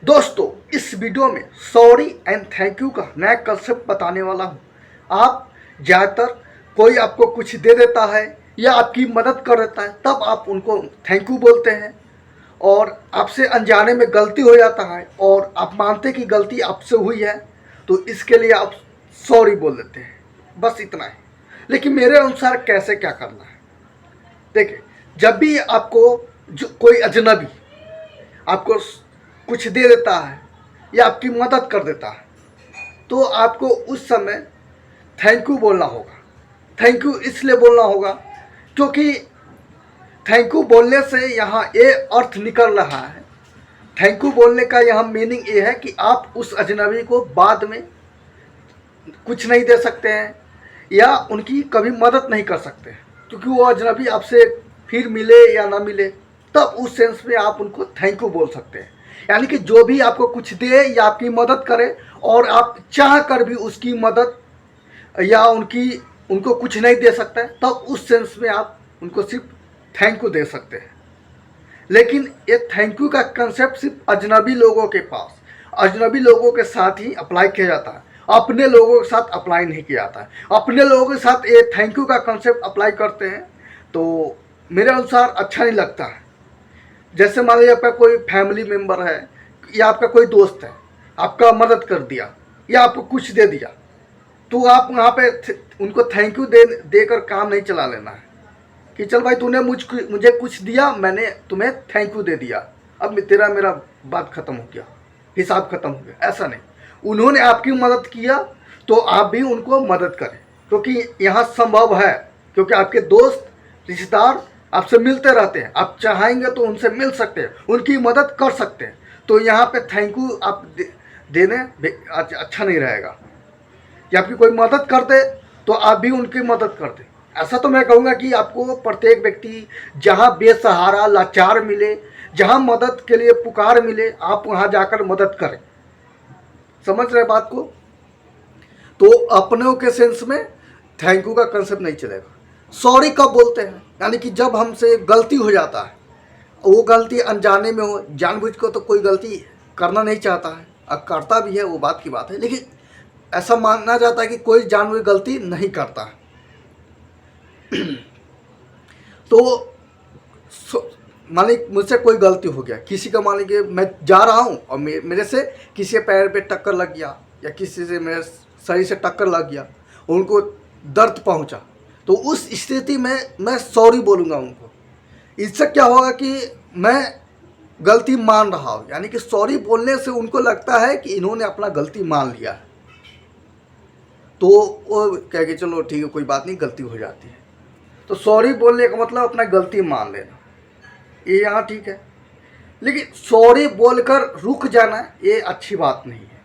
दोस्तों, इस वीडियो में सॉरी एंड थैंक यू का नया कंसेप्ट बताने वाला हूँ। आप ज़्यादातर कोई आपको कुछ दे देता है या आपकी मदद कर देता है, तब आप उनको थैंक यू बोलते हैं। और आपसे अनजाने में गलती हो जाता है और आप मानते कि गलती आपसे हुई है, तो इसके लिए आप सॉरी बोल देते हैं। बस इतना है। लेकिन मेरे अनुसार कैसे क्या करना है, देखिए, जब भी आपको जो कोई अजनबी आपको कुछ दे देता है या आपकी मदद कर देता है, तो आपको उस समय थैंक यू बोलना होगा। थैंक यू इसलिए बोलना होगा क्योंकि थैंक यू बोलने से यहाँ ये अर्थ निकल रहा है। थैंक यू बोलने का यहाँ मीनिंग ये है कि आप उस अजनबी को बाद में कुछ नहीं दे सकते हैं या उनकी कभी मदद नहीं कर सकते, क्योंकि वो अजनबी आपसे फिर मिले या ना मिले, तब उस सेंस में आप उनको थैंक यू बोल सकते हैं। यानी कि जो भी आपको कुछ दे या आपकी मदद करे और आप चाह कर भी उसकी मदद या उनको कुछ नहीं दे सकते, तब उस सेंस में आप उनको सिर्फ थैंक यू दे सकते हैं। लेकिन ये थैंक यू का कंसेप्ट सिर्फ अजनबी लोगों के पास, अजनबी लोगों के साथ ही अप्लाई किया जाता है, अपने लोगों के साथ अप्लाई नहीं किया जाता है। अपने लोगों के साथ ये थैंक यू का कंसेप्ट अप्लाई करते हैं तो मेरे अनुसार अच्छा नहीं लगता है। जैसे मान लीजिए आपका कोई फैमिली मेम्बर है या आपका कोई दोस्त है, आपका मदद कर दिया या आपको कुछ दे दिया, तो आप वहाँ पे उनको थैंक यू देकर काम नहीं चला लेना है कि चल भाई तूने मुझे कुछ दिया, मैंने तुम्हें थैंक यू दे दिया, अब तेरा मेरा बात ख़त्म हो गया, हिसाब ख़त्म हो गया। ऐसा नहीं, उन्होंने आपकी मदद किया तो आप भी उनको मदद करें, क्योंकि यहाँ संभव है, क्योंकि आपके दोस्त रिश्तेदार आपसे मिलते रहते हैं, आप चाहेंगे तो उनसे मिल सकते हैं, उनकी मदद कर सकते हैं। तो यहाँ पे थैंक यू आप देने अच्छा नहीं रहेगा। या आपकी कोई मदद कर दे तो आप भी उनकी मदद कर दें। ऐसा तो मैं कहूँगा कि आपको प्रत्येक व्यक्ति जहाँ बेसहारा लाचार मिले, जहाँ मदद के लिए पुकार मिले, आप वहाँ जाकर मदद करें। समझ रहे बात को? तो अपनों के सेंस में थैंक यू का कंसेप्ट नहीं चलेगा। सॉरी कब बोलते हैं, यानी कि जब हमसे गलती हो जाता है, वो गलती अनजाने में हो, जानबूझ को तो कोई गलती करना नहीं चाहता है, अब करता भी है, वो बात की बात है, लेकिन ऐसा माना जाता है कि कोई जानबूझ गलती नहीं करता है। तो मान ली मुझसे कोई गलती हो गया, किसी का मान लीजिए मैं जा रहा हूँ और मेरे से किसी के पैर पे टक्कर लग गया या किसी से मेरे शरीर से टक्कर लग गया, उनको दर्द पहुँचा, तो उस स्थिति में मैं सॉरी बोलूँगा उनको। इससे क्या होगा कि मैं गलती मान रहा हूँ, यानी कि सॉरी बोलने से उनको लगता है कि इन्होंने अपना गलती मान लिया है, तो वो कह के चलो ठीक है कोई बात नहीं, गलती हो जाती है। तो सॉरी बोलने का मतलब अपना गलती मान लेना, ये यहाँ ठीक है। लेकिन सॉरी बोलकर रुक जाना ये अच्छी बात नहीं है।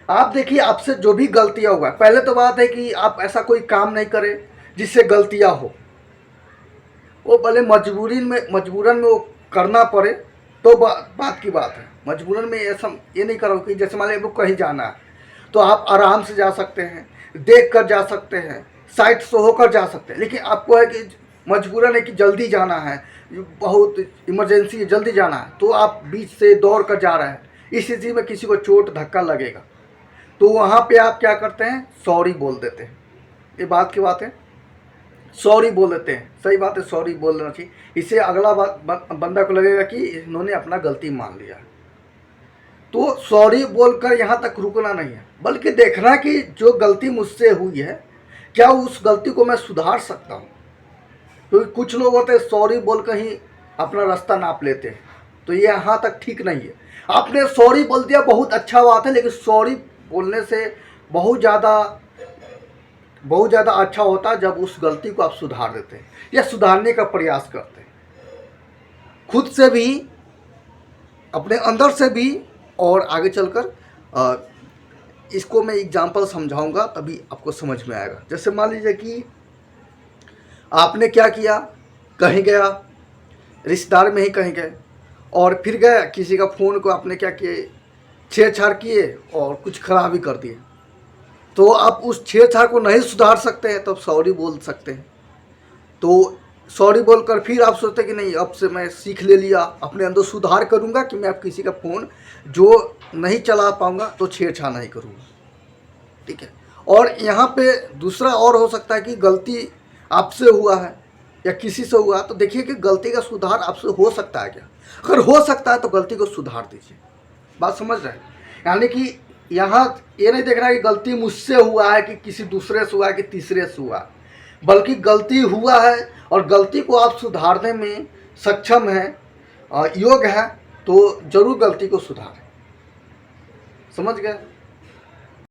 आप देखिए, आपसे जो भी गलतियाँ हुआ है, पहले तो बात है कि आप ऐसा कोई काम नहीं करें जिससे गलतियाँ हो, वो भले मजबूरन में वो करना पड़े तो बात की बात है। मजबूरन में ऐसा ये नहीं करो कि जैसे मान लीजिए कहीं जाना है तो आप आराम से जा सकते हैं, देख कर जा सकते हैं, साइड से होकर जा सकते हैं, लेकिन आपको है कि मजबूरन है कि जल्दी जाना है, बहुत इमरजेंसी है, जल्दी जाना है, तो आप बीच से दौड़ कर जा रहे हैं, इस स्थिति में किसी को चोट धक्का लगेगा, तो वहाँ पे आप क्या करते हैं, सॉरी बोल देते हैं। ये बात की बात है, सॉरी बोल देते हैं। सही बात है, सॉरी बोल देना चाहिए। इससे अगला बंदा को लगेगा कि इन्होंने अपना गलती मान लिया। तो सॉरी बोलकर यहाँ तक रुकना नहीं है, बल्कि देखना कि जो गलती मुझसे हुई है क्या उस गलती को मैं सुधार सकता हूँ। क्योंकि कुछ लोग होते हैं सॉरी बोलकर ही अपना रास्ता नाप लेते हैं, तो ये यहाँ तक ठीक नहीं है। आपने सॉरी बोल दिया, बहुत अच्छा बात है, लेकिन सॉरी बोलने से बहुत ज़्यादा अच्छा होता है जब उस गलती को आप सुधार देते हैं या सुधारने का प्रयास करते हैं, खुद से भी, अपने अंदर से भी। और आगे चलकर इसको मैं एग्जांपल समझाऊंगा तभी आपको समझ में आएगा। जैसे मान लीजिए कि आपने क्या किया, कहीं गया, रिश्तेदार में ही कहीं गए और फिर गए, किसी का फ़ोन को आपने क्या किए, छेड़छाड़ किए और कुछ खराब ही कर दिए, तो आप उस छेड़छाड़ को नहीं सुधार सकते हैं, तब सॉरी बोल सकते हैं। तो सॉरी बोलकर फिर आप सोचते कि नहीं अब से मैं सीख ले लिया, अपने अंदर सुधार करूंगा कि मैं अब किसी का फ़ोन जो नहीं चला पाऊंगा तो छेड़छाड़ नहीं करूंगा। ठीक है। और यहाँ पे दूसरा और हो सकता है कि गलती आपसे हुआ है या किसी से हुआ, तो देखिए कि गलती का सुधार आपसे हो सकता है क्या। अगर हो सकता है तो गलती को सुधार दीजिए। बात समझ रहे हैं? यानी कि यहाँ ये नहीं देख रहा है कि गलती मुझसे हुआ है कि किसी दूसरे से हुआ है कि तीसरे से हुआ, बल्कि गलती हुआ है और गलती को आप सुधारने में सक्षम हैं, योग्य हैं, तो जरूर गलती को सुधारें। समझ गए?